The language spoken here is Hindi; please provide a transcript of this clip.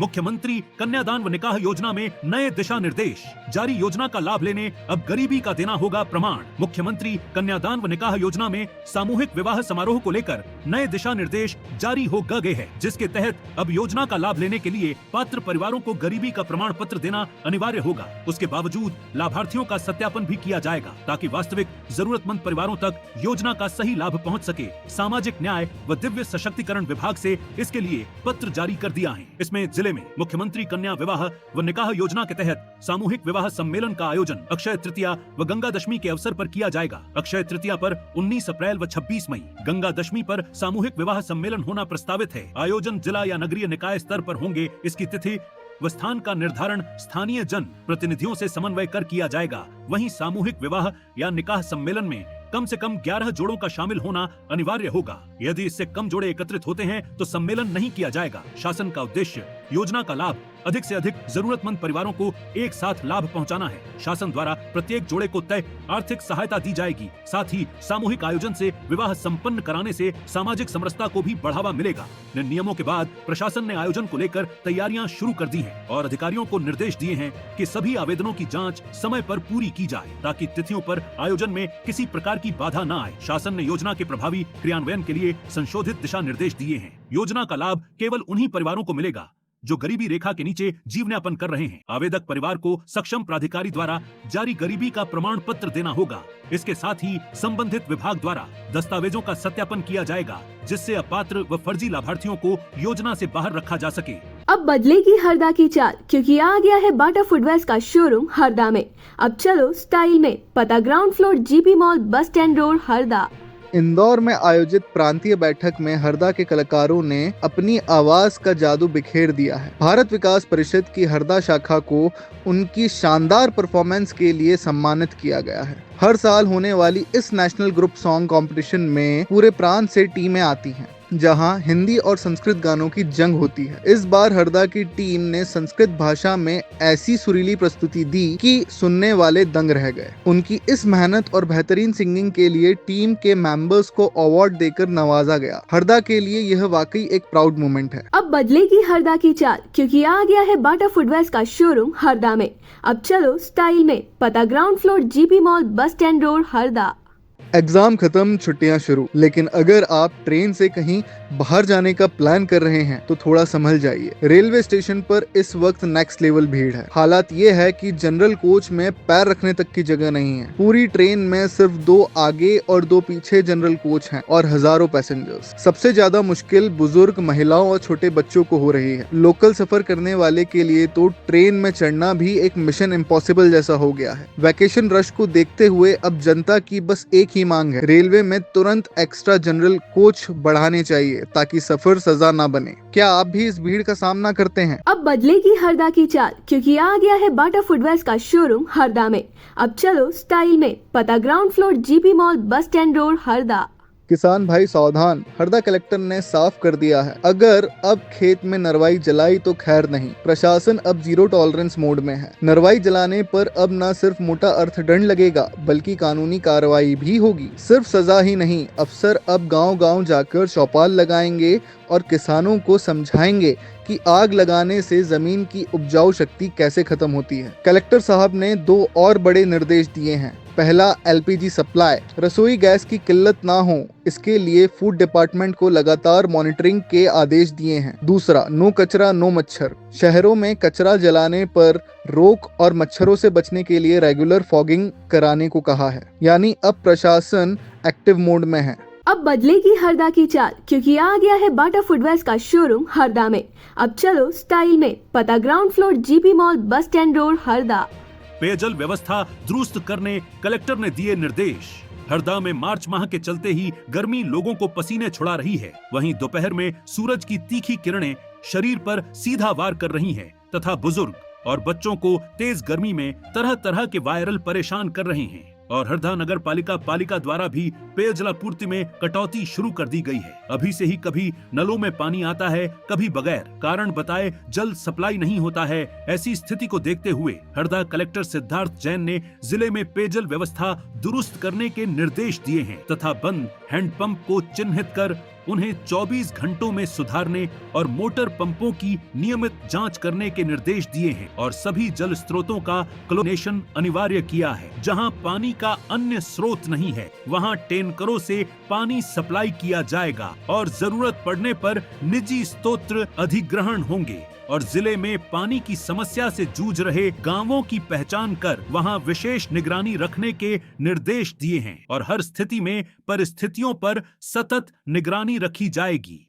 मुख्यमंत्री कन्यादान व निकाह योजना में नए दिशा निर्देश। जारी योजना का लाभ लेने अब गरीबी का देना होगा प्रमाण। मुख्यमंत्री कन्यादान व निकाह योजना में सामूहिक विवाह समारोह को लेकर नए दिशा निर्देश जारी हो गए हैं, जिसके तहत अब योजना का लाभ लेने के लिए पात्र परिवारों को गरीबी का प्रमाण पत्र देना अनिवार्य होगा। उसके बावजूद लाभार्थियों का सत्यापन भी किया जाएगा ताकि वास्तविक जरूरतमंद परिवारों तक योजना का सही लाभ पहुंच सके। सामाजिक न्याय व दिव्य सशक्तिकरण विभाग से इसके लिए पत्र जारी कर दिया है। इसमें जिले में मुख्यमंत्री कन्या विवाह व निकाह योजना के तहत सामूहिक विवाह सम्मेलन का आयोजन अक्षय तृतीया व गंगा दशमी के अवसर पर किया जाएगा। अक्षय तृतीया पर 19 अप्रैल व 26 मई, गंगा दशमी पर सामूहिक विवाह सम्मेलन होना प्रस्तावित है। आयोजन जिला या नगरीय निकाय स्तर पर होंगे। इसकी तिथि व स्थान का निर्धारण स्थानीय जन प्रतिनिधियों से समन्वय कर किया जाएगा। वहीं सामूहिक विवाह या निकाह सम्मेलन में कम से कम 11 जोड़ों का शामिल होना अनिवार्य होगा। यदि इससे कम जोड़े एकत्रित होते हैं तो सम्मेलन नहीं किया जाएगा। शासन का उद्देश्य योजना का लाभ अधिक से अधिक जरूरतमंद परिवारों को एक साथ लाभ पहुंचाना है। शासन द्वारा प्रत्येक जोड़े को तय आर्थिक सहायता दी जाएगी। साथ ही सामूहिक आयोजन से विवाह संपन्न कराने से सामाजिक समरसता को भी बढ़ावा मिलेगा। इन नियमों के बाद प्रशासन ने आयोजन को लेकर तैयारियां शुरू कर दी हैं और अधिकारियों को निर्देश दिए हैं कि सभी आवेदनों की जांच समय पर पूरी की जाए ताकि तिथियों पर आयोजन में किसी प्रकार की बाधा न आए। शासन ने योजना के प्रभावी क्रियान्वयन के लिए संशोधित दिशा निर्देश दिए हैं। योजना का लाभ केवल उन्हीं परिवारों को मिलेगा जो गरीबी रेखा के नीचे जीवनयापन कर रहे हैं। आवेदक परिवार को सक्षम प्राधिकारी द्वारा जारी गरीबी का प्रमाण पत्र देना होगा। इसके साथ ही संबंधित विभाग द्वारा दस्तावेजों का सत्यापन किया जाएगा, जिससे अपात्र व फर्जी लाभार्थियों को योजना से बाहर रखा जा सके। अब बदलेगी हरदा की चाल, क्योंकि आ गया है बाटा फुटवेयर्स का शोरूम हरदा में। अब चलो स्टाइल में। पता ground floor GP mall, bus stand road, Harda. Indore में आयोजित प्रांतीय बैठक में हरदा के कलाकारों ने अपनी आवाज का जादू बिखेर दिया है। भारत विकास परिषद की हरदा शाखा को उनकी शानदार परफॉर्मेंस के लिए सम्मानित किया गया है। हर साल होने वाली इस नेशनल ग्रुप सॉन्ग कंपटीशन में पूरे प्रांत से टीमें आती हैं, जहां हिंदी और संस्कृत गानों की जंग होती है। इस बार हरदा की टीम ने संस्कृत भाषा में ऐसी सुरीली प्रस्तुति दी कि सुनने वाले दंग रह गए। उनकी इस मेहनत और बेहतरीन सिंगिंग के लिए टीम के मेंबर्स को अवार्ड देकर नवाजा गया। हरदा के लिए यह वाकई एक प्राउड मोमेंट है। अब बदलेगी हरदा की चाल, क्योंकि आ गया है बाटा फुटवेयर्स का शोरूम हरदा में। अब चलो स्टाइल में। पता ground floor GP mall, bus stand road, Harda. Exam खत्म, छुट्टियां शुरू। लेकिन अगर आप ट्रेन से कहीं बाहर जाने का प्लान कर रहे हैं तो थोड़ा संभल जाइए। रेलवे स्टेशन पर इस वक्त नेक्स्ट लेवल भीड़ है। हालात ये है कि जनरल कोच में पैर रखने तक की जगह नहीं है। पूरी ट्रेन में सिर्फ 2 आगे और 2 पीछे जनरल कोच हैं और हजारों पैसेंजर्स। सबसे ज्यादा मुश्किल बुजुर्ग, महिलाओं और छोटे बच्चों को हो रही है। लोकल सफर करने वाले के लिए तो ट्रेन में चढ़ना भी एक मिशन इम्पॉसिबल जैसा हो गया है। वैकेशन रश को देखते हुए अब जनता की बस एक ही मांग है, रेलवे में तुरंत एक्स्ट्रा जनरल कोच बढ़ाने चाहिए ताकि सफर सजा ना बने। क्या आप भी इस भीड़ का सामना करते हैं? अब बदलेगी हरदा की चाल, क्योंकि आ गया है बाटा फुटवेयर्स का शोरूम हरदा में। अब चलो स्टाइल में। पता ground floor GP mall, bus stand road, Harda. किसान भाई सावधान, हरदा कलेक्टर ने साफ कर दिया है, अगर अब खेत में नरवाई जलाई तो खैर नहीं। प्रशासन अब जीरो टॉलरेंस मोड में है। नरवाई जलाने पर अब न सिर्फ मोटा अर्थदंड लगेगा बल्कि कानूनी कार्रवाई भी होगी। सिर्फ सजा ही नहीं, अफसर अब गांव-गांव जाकर चौपाल लगाएंगे और किसानों को समझाएंगे कि आग लगाने से जमीन की उपजाऊ शक्ति कैसे खत्म होती है। कलेक्टर साहब ने 2 और बड़े निर्देश दिए हैं। पहला, एलपीजी सप्लाई, रसोई गैस की किल्लत ना हो, इसके लिए फूड डिपार्टमेंट को लगातार मॉनिटरिंग के आदेश दिए हैं। दूसरा, नो कचरा नो मच्छर, शहरों में कचरा जलाने पर रोक और मच्छरों से बचने के लिए रेगुलर फॉगिंग कराने को कहा है। यानी अब प्रशासन एक्टिव मोड में है। अब बदलेगी हरदा की चाल, क्योंकि आ गया है बाटा फुटवेयर्स का शोरूम हरदा में। अब चलो स्टाइल में। पता ground floor GP mall, bus stand road, Harda. पेयजल व्यवस्था दुरुस्त करने कलेक्टर ने दिए निर्देश। हरदा में मार्च माह के चलते ही गर्मी लोगों को पसीने छुड़ा रही है। वहीं दोपहर में सूरज की तीखी किरणें शरीर पर सीधा वार कर रही हैं तथा बुजुर्ग और बच्चों को तेज गर्मी में तरह तरह के वायरल परेशान कर रहे हैं। और हरदा नगर पालिका द्वारा भी पेयजलापूर्ति में कटौती शुरू कर दी गई है। अभी से ही कभी नलों में पानी आता है, कभी बगैर कारण बताए जल सप्लाई नहीं होता है। ऐसी स्थिति को देखते हुए हरदा कलेक्टर सिद्धार्थ जैन ने जिले में पेयजल व्यवस्था दुरुस्त करने के निर्देश दिए हैं तथा बंद हैंडपंप को चिन्हित कर उन्हें 24 घंटों में सुधारने और मोटर पंपों की नियमित जांच करने के निर्देश दिए हैं और सभी जल स्रोतों का क्लोरिनेशन अनिवार्य किया है। जहां पानी का अन्य स्रोत नहीं है, वहां टैंकरों से पानी सप्लाई किया जाएगा और जरूरत पड़ने पर निजी स्रोत अधिग्रहण होंगे और जिले में पानी की समस्या से जूझ रहे गांवों की पहचान कर वहां विशेष निगरानी रखने के निर्देश दिए हैं और हर स्थिति में परिस्थितियों पर सतत निगरानी रखी जाएगी।